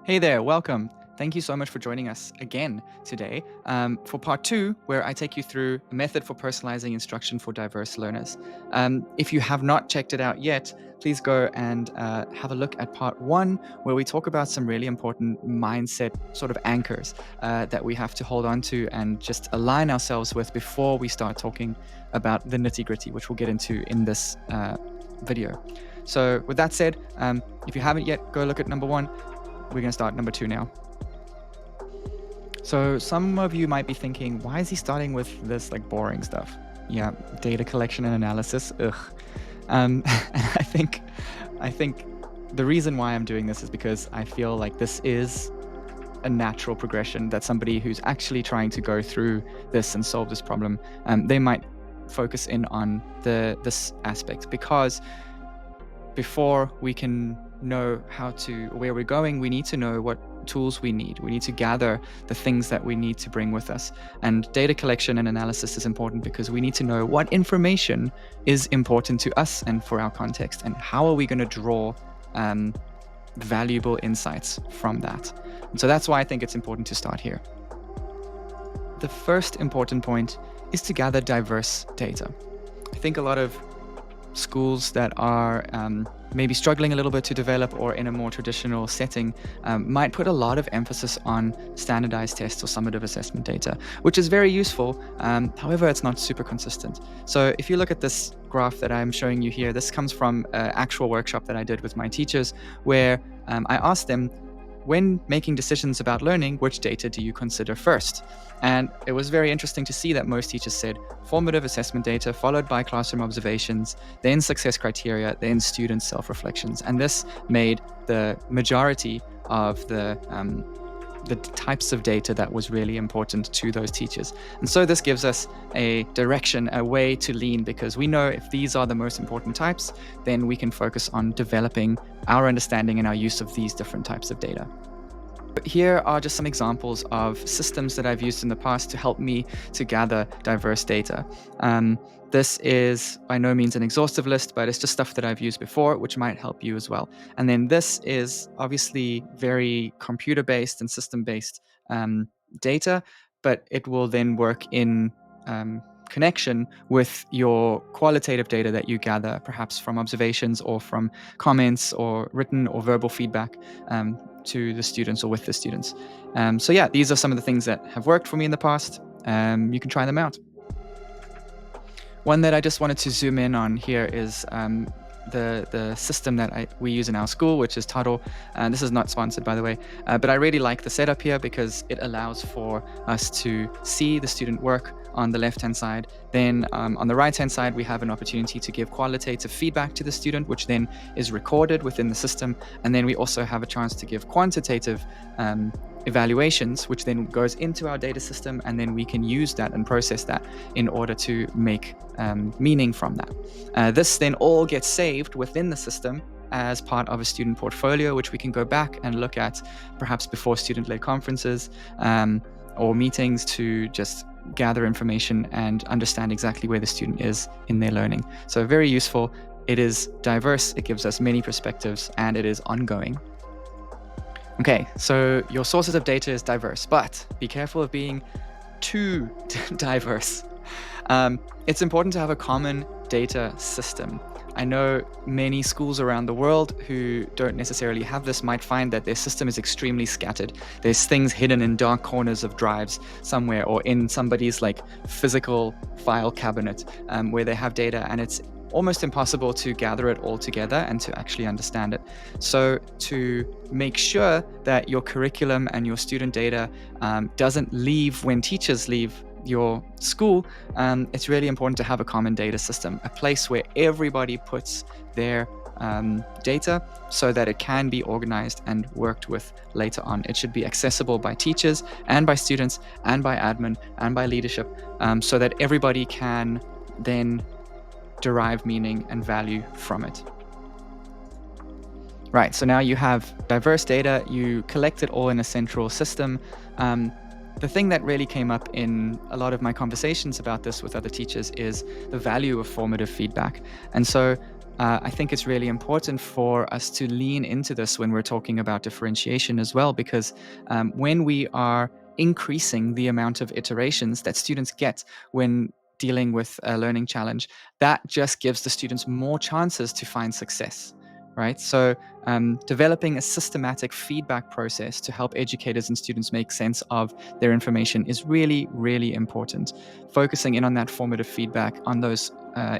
Hey there, welcome. Thank you so much for joining us again today for part two, where I take you through a method for personalizing instruction for diverse learners. If you have not checked it out yet, please go and have a look at part one, where we talk about some really important mindset sort of anchors that we have to hold on to and just align ourselves with before we start talking about the nitty gritty, which we'll get into in this video. So, with that said, if you haven't yet, go look at number one. We're going to start number two now. So some of you might be thinking, why is he starting with this like boring stuff? Yeah, data collection and analysis. Ugh. And I think the reason why I'm doing this is because I feel like this is a natural progression that somebody who's actually trying to go through this and solve this problem, they might focus in on this aspect, because before we can know where we're going, we need to know what tools we need. We need to gather the things that we need to bring with us. And data collection and analysis is important because we need to know what information is important to us and for our context, and how are we going to draw valuable insights from that. And so that's why I think it's important to start here. The first important point is to gather diverse data. I think a lot of schools that are maybe struggling a little bit to develop, or in a more traditional setting, might put a lot of emphasis on standardized tests or summative assessment data, which is very useful. However, it's not super consistent. So if you look at this graph that I'm showing you here, this comes from an actual workshop that I did with my teachers, where I asked them, when making decisions about learning, which data do you consider first? And it was very interesting to see that most teachers said formative assessment data, followed by classroom observations, then success criteria, then student self-reflections. And this made the majority of the types of data that was really important to those teachers. And so this gives us a direction, a way to lean, because we know if these are the most important types, then we can focus on developing our understanding and our use of these different types of data. Here are just some examples of systems that I've used in the past to help me to gather diverse data. This is by no means an exhaustive list, but it's just stuff that I've used before, which might help you as well. And then this is obviously very computer-based and system-based data, but it will then work in connection with your qualitative data that you gather, perhaps from observations or from comments or written or verbal feedback to the students or with the students. So yeah, these are some of the things that have worked for me in the past. You can try them out. One that I just wanted to zoom in on here is the system that we use in our school, which is Taro. And this is not sponsored, by the way, but I really like the setup here because it allows for us to see the student work on the left-hand side. Then on the right-hand side, we have an opportunity to give qualitative feedback to the student, which then is recorded within the system. And then we also have a chance to give quantitative evaluations, which then goes into our data system, and then we can use that and process that in order to make meaning from that. This then all gets saved within the system as part of a student portfolio, which we can go back and look at perhaps before student-led conferences or meetings to just gather information and understand exactly where the student is in their learning. So very useful. It is diverse, it gives us many perspectives, and it is ongoing. Okay, so your sources of data is diverse, but be careful of being too diverse. It's important to have a common data system. I know many schools around the world who don't necessarily have this might find that their system is extremely scattered. There's things hidden in dark corners of drives somewhere, or in somebody's like physical file cabinet where they have data, and it's almost impossible to gather it all together and to actually understand it. So to make sure that your curriculum and your student data doesn't leave when teachers leave your school, it's really important to have a common data system, a place where everybody puts their data so that it can be organized and worked with later on. It should be accessible by teachers and by students and by admin and by leadership, so that everybody can then derive meaning and value from it. Right, so now you have diverse data, you collect it all in a central system. The thing that really came up in a lot of my conversations about this with other teachers is the value of formative feedback. And so I think it's really important for us to lean into this when we're talking about differentiation as well, because when we are increasing the amount of iterations that students get when dealing with a learning challenge, that just gives the students more chances to find success, right? So developing a systematic feedback process to help educators and students make sense of their information is really, really important. Focusing in on that formative feedback, on those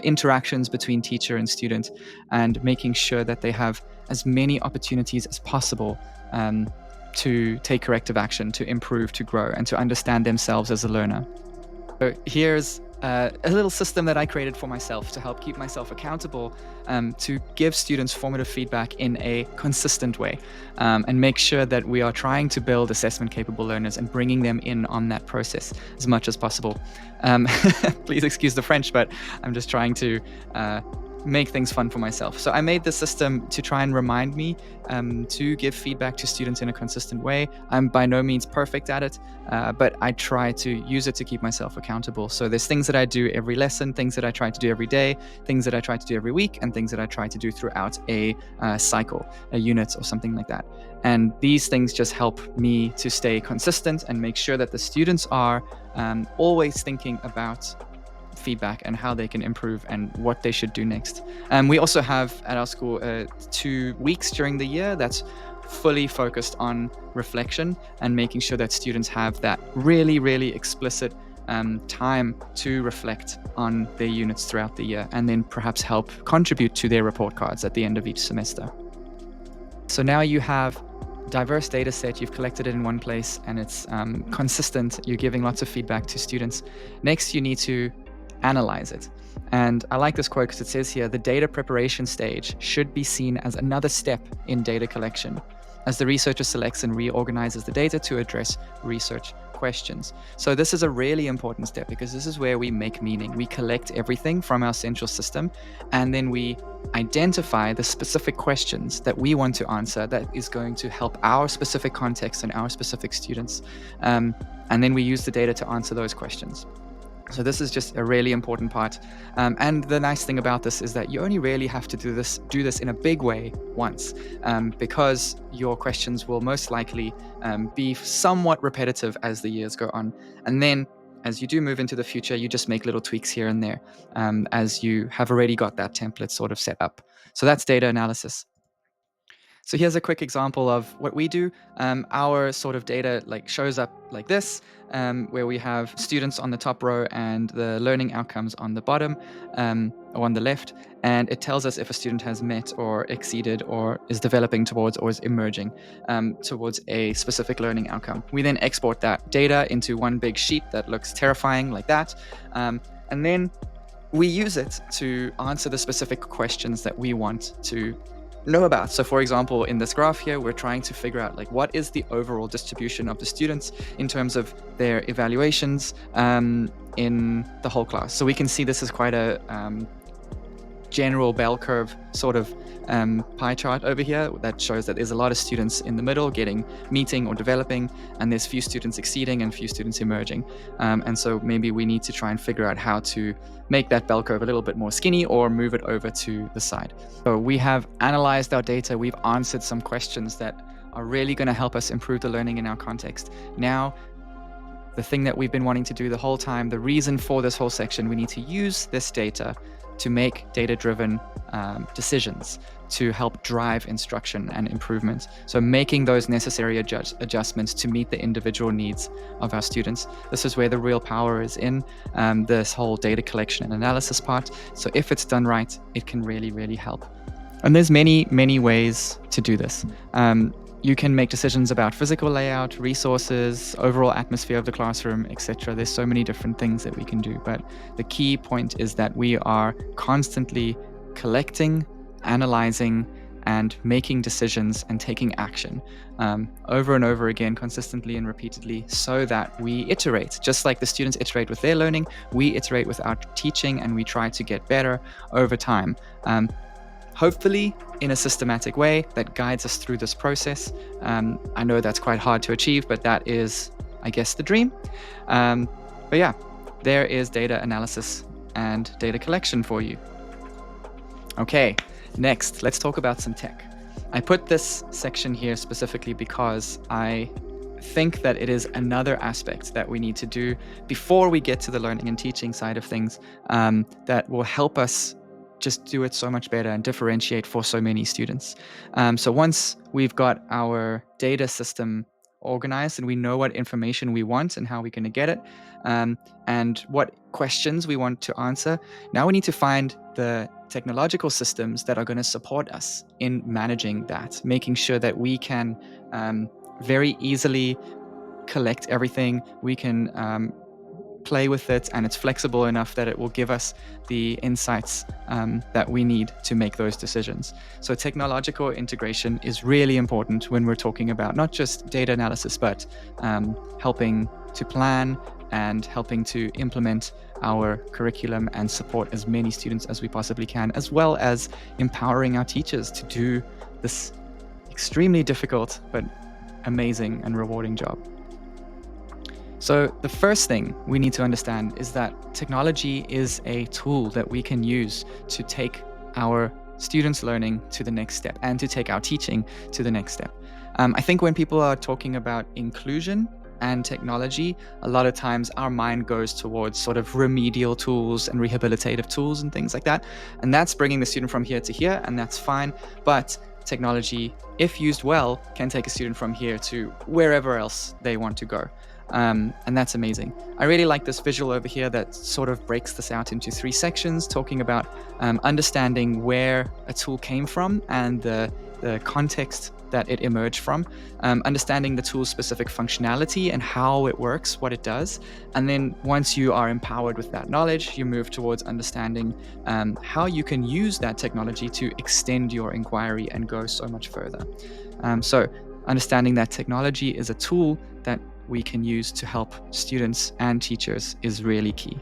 interactions between teacher and student, and making sure that they have as many opportunities as possible to take corrective action, to improve, to grow, and to understand themselves as a learner. So here's a little system that I created for myself to help keep myself accountable, to give students formative feedback in a consistent way, and make sure that we are trying to build assessment capable learners and bringing them in on that process as much as possible. Please excuse the French, but I'm just trying to make things fun for myself. So I made this system to try and remind me to give feedback to students in a consistent way. I'm by no means perfect at it, but I try to use it to keep myself accountable. So there's things that I do every lesson, things that I try to do every day, things that I try to do every week, and things that I try to do throughout a cycle, a unit or something like that. And these things just help me to stay consistent and make sure that the students are always thinking about feedback and how they can improve and what they should do next. We also have at our school 2 weeks during the year that's fully focused on reflection and making sure that students have that really, really explicit time to reflect on their units throughout the year, and then perhaps help contribute to their report cards at the end of each semester. So now you have diverse data set, you've collected it in one place, and it's consistent. You're giving lots of feedback to students. Next, you need to analyze it. And I like this quote because it says here, the data preparation stage should be seen as another step in data collection, as the researcher selects and reorganizes the data to address research questions. So this is a really important step, because this is where we make meaning. We collect everything from our central system, and then we identify the specific questions that we want to answer that is going to help our specific context and our specific students. And then we use the data to answer those questions. So this is just a really important part. And the nice thing about this is that you only really have to do this in a big way once, because your questions will most likely be somewhat repetitive as the years go on. And then as you do move into the future, you just make little tweaks here and there, as you have already got that template sort of set up. So that's data analysis. So here's a quick example of what we do. Our sort of data shows up like this, where we have students on the top row and the learning outcomes on the bottom, or on the left, and it tells us if a student has met or exceeded or is developing towards or is emerging towards a specific learning outcome. We then export that data into one big sheet that looks terrifying like that, and then we use it to answer the specific questions that we want to know about. So for example, in this graph here, we're trying to figure out what is the overall distribution of the students in terms of their evaluations in the whole class. So we can see this is quite a general bell curve sort of pie chart over here that shows that there's a lot of students in the middle meeting or developing, and there's few students exceeding and few students emerging. And so maybe we need to try and figure out how to make that bell curve a little bit more skinny or move it over to the side. So we have analyzed our data. We've answered some questions that are really going to help us improve the learning in our context. Now, the thing that we've been wanting to do the whole time, the reason for this whole section, we need to use this data to make data-driven decisions to help drive instruction and improvement. So making those necessary adjustments to meet the individual needs of our students. This is where the real power is in this whole data collection and analysis part. So if it's done right, it can really, really help. And there's many, many ways to do this. You can make decisions about physical layout, resources, overall atmosphere of the classroom, etc. There's so many different things that we can do. But the key point is that we are constantly collecting, analyzing, and making decisions and taking action over and over again, consistently and repeatedly, so that we iterate. Just like the students iterate with their learning, we iterate with our teaching, and we try to get better over time. Hopefully in a systematic way that guides us through this process. I know that's quite hard to achieve, but that is, I guess, the dream. But yeah, there is data analysis and data collection for you. Okay, next, let's talk about some tech. I put this section here specifically because I think that it is another aspect that we need to do before we get to the learning and teaching side of things, that will help us just do it so much better and differentiate for so many students. So once we've got our data system organized and we know what information we want and how we're going to get it, and what questions we want to answer, now we need to find the technological systems that are going to support us in managing that, making sure that we can very easily collect everything. We can play with it, and it's flexible enough that it will give us the insights that we need to make those decisions. So technological integration is really important when we're talking about not just data analysis, but helping to plan and helping to implement our curriculum and support as many students as we possibly can, as well as empowering our teachers to do this extremely difficult but amazing and rewarding job. So the first thing we need to understand is that technology is a tool that we can use to take our students' learning to the next step and to take our teaching to the next step. I think when people are talking about inclusion and technology, a lot of times our mind goes towards sort of remedial tools and rehabilitative tools and things like that. And that's bringing the student from here to here, and that's fine. But technology, if used well, can take a student from here to wherever else they want to go. And that's amazing. I really like this visual over here that sort of breaks this out into 3 sections, talking about understanding where a tool came from and the context that it emerged from, understanding the tool's specific functionality and how it works, what it does. And then once you are empowered with that knowledge, you move towards understanding how you can use that technology to extend your inquiry and go so much further. So understanding that technology is a tool that we can use to help students and teachers is really key.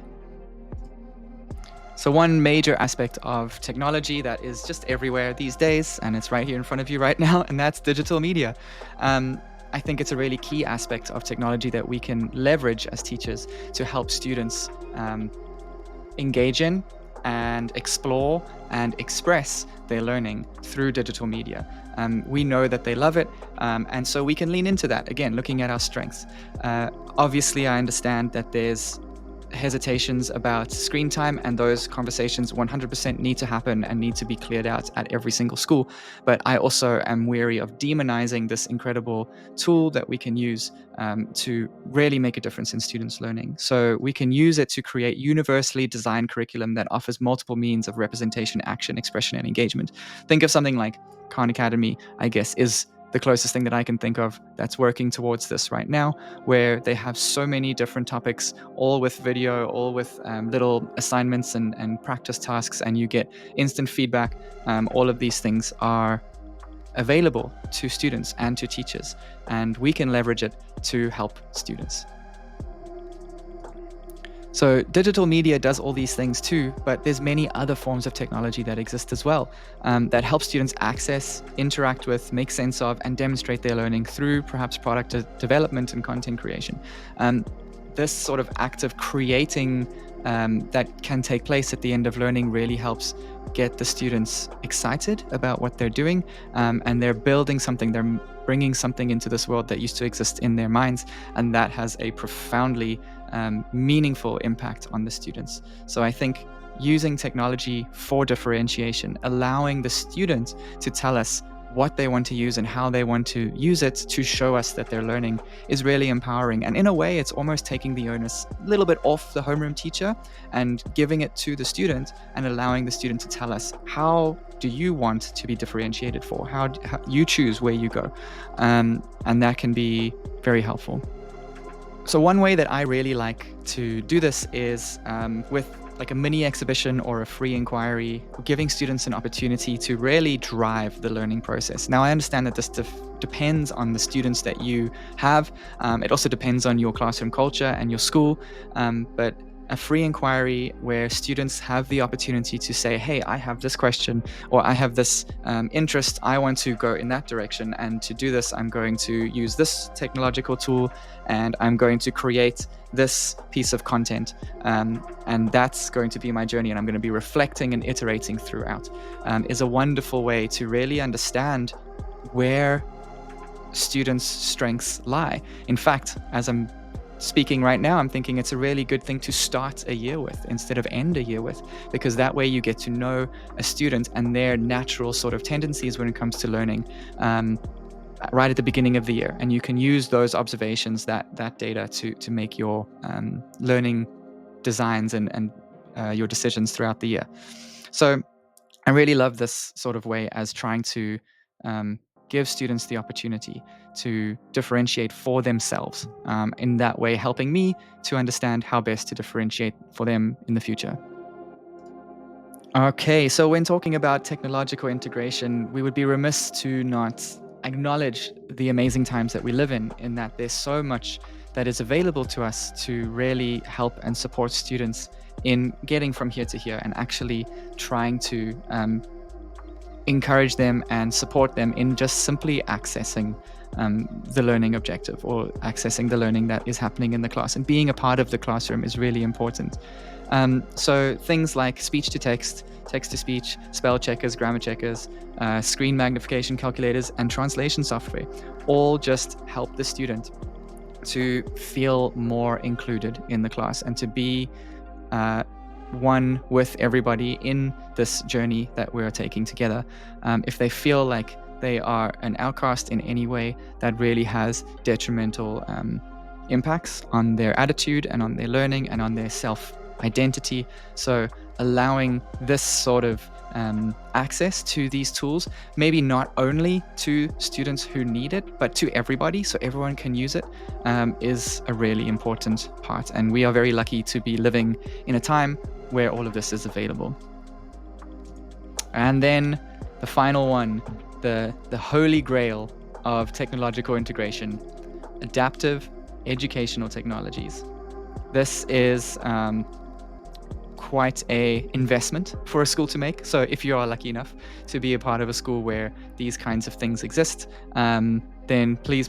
So one major aspect of technology that is just everywhere these days, and it's right here in front of you right now, and that's digital media. I think it's a really key aspect of technology that we can leverage as teachers to help students engage in and explore and express their learning through digital media. We know that they love it, and so we can lean into that, again, looking at our strengths. Obviously, I understand that there's hesitations about screen time, and those conversations 100% need to happen and need to be cleared out at every single school. But I also am wary of demonizing this incredible tool that we can use to really make a difference in students' learning. So we can use it to create universally designed curriculum that offers multiple means of representation, action, expression, and engagement. Think of something like Khan Academy, I guess, is the closest thing that I can think of that's working towards this right now, where they have so many different topics, all with video, all with little assignments and practice tasks, and you get instant feedback. All of these things are available to students and to teachers, and we can leverage it to help students. So digital media does all these things too, but there's many other forms of technology that exist as well, that help students access, interact with, make sense of, and demonstrate their learning through perhaps product development and content creation. This sort of act of creating that can take place at the end of learning really helps get the students excited about what they're doing, and they're building something, they're bringing something into this world that used to exist in their minds, and that has a profoundly meaningful impact on the students. So I think using technology for differentiation, allowing the student to tell us what they want to use and how they want to use it to show us that they're learning, is really empowering. And in a way, it's almost taking the onus a little bit off the homeroom teacher and giving it to the student and allowing the student to tell us, how do you want to be differentiated for? How you choose where you go. And that can be very helpful. So one way that I really like to do this is with like a mini exhibition or a free inquiry, giving students an opportunity to really drive the learning process. Now, I understand that this depends on the students that you have. It also depends on your classroom culture and your school. But a free inquiry where students have the opportunity to say, hey, I have this question, or I have this interest, I want to go in that direction. And to do this, I'm going to use this technological tool, and I'm going to create this piece of content. And that's going to be my journey, and I'm going to be reflecting and iterating throughout, is a wonderful way to really understand where students' strengths lie. In fact, as I'm speaking right now, I'm thinking it's a really good thing to start a year with instead of end a year with, because that way you get to know a student and their natural sort of tendencies when it comes to learning right at the beginning of the year. And you can use those observations, that data to make your learning designs and your decisions throughout the year. So I really love this sort of way as trying to give students the opportunity to differentiate for themselves, in that way helping me to understand how best to differentiate for them in the future. Okay, so when talking about technological integration, we would be remiss to not acknowledge the amazing times that we live in that there's so much that is available to us to really help and support students in getting from here to here, and actually trying to encourage them and support them in just simply accessing the learning objective, or accessing the learning that is happening in the class. And being a part of the classroom is really important. So things like speech to text, text to speech, spell checkers, grammar checkers, screen magnification calculators, and translation software all just help the student to feel more included in the class and to be one with everybody in this journey that we're taking together. If they feel like they are an outcast in any way, that really has detrimental impacts on their attitude and on their learning and on their self-identity. So allowing this sort of access to these tools, maybe not only to students who need it, but to everybody, so everyone can use it, is a really important part. And we are very lucky to be living in a time where all of this is available. And then the final one, the holy grail of technological integration, adaptive educational technologies. This is quite a investment for a school to make. So if you are lucky enough to be a part of a school where these kinds of things exist, then please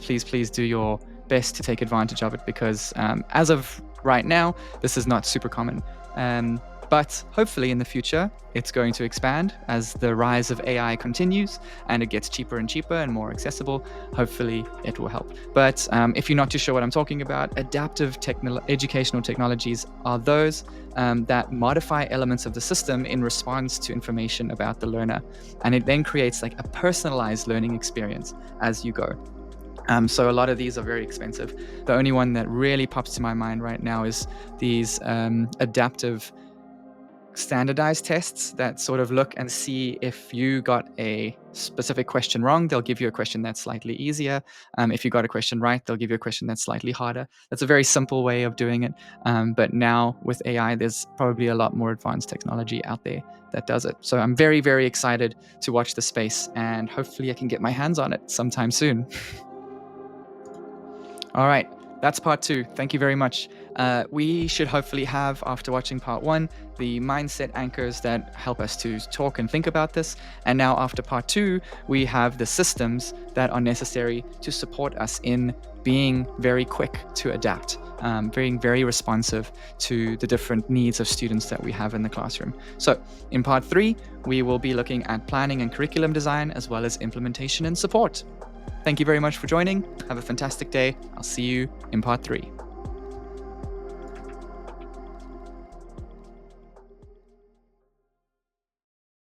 do your best to take advantage of it, because as of right now, this is not super common. But hopefully in the future, it's going to expand as the rise of AI continues and it gets cheaper and cheaper and more accessible. Hopefully it will help. But if you're not too sure what I'm talking about, adaptive educational technologies are those that modify elements of the system in response to information about the learner. And it then creates like a personalized learning experience as you go. So a lot of these are very expensive. The only one that really pops to my mind right now is these adaptive standardized tests that sort of look and see if you got a specific question wrong, they'll give you a question that's slightly easier. If you got a question right, they'll give you a question that's slightly harder. That's a very simple way of doing it. But now with AI, there's probably a lot more advanced technology out there that does it. So I'm very, very excited to watch the space, and hopefully I can get my hands on it sometime soon. All right, that's part 2. Thank you very much. We should hopefully have, after watching part 1, the mindset anchors that help us to talk and think about this. And now after part 2, we have the systems that are necessary to support us in being very quick to adapt, being very responsive to the different needs of students that we have in the classroom. So in part 3, we will be looking at planning and curriculum design, as well as implementation and support. Thank you very much for joining. Have a fantastic day. I'll see you in part 3.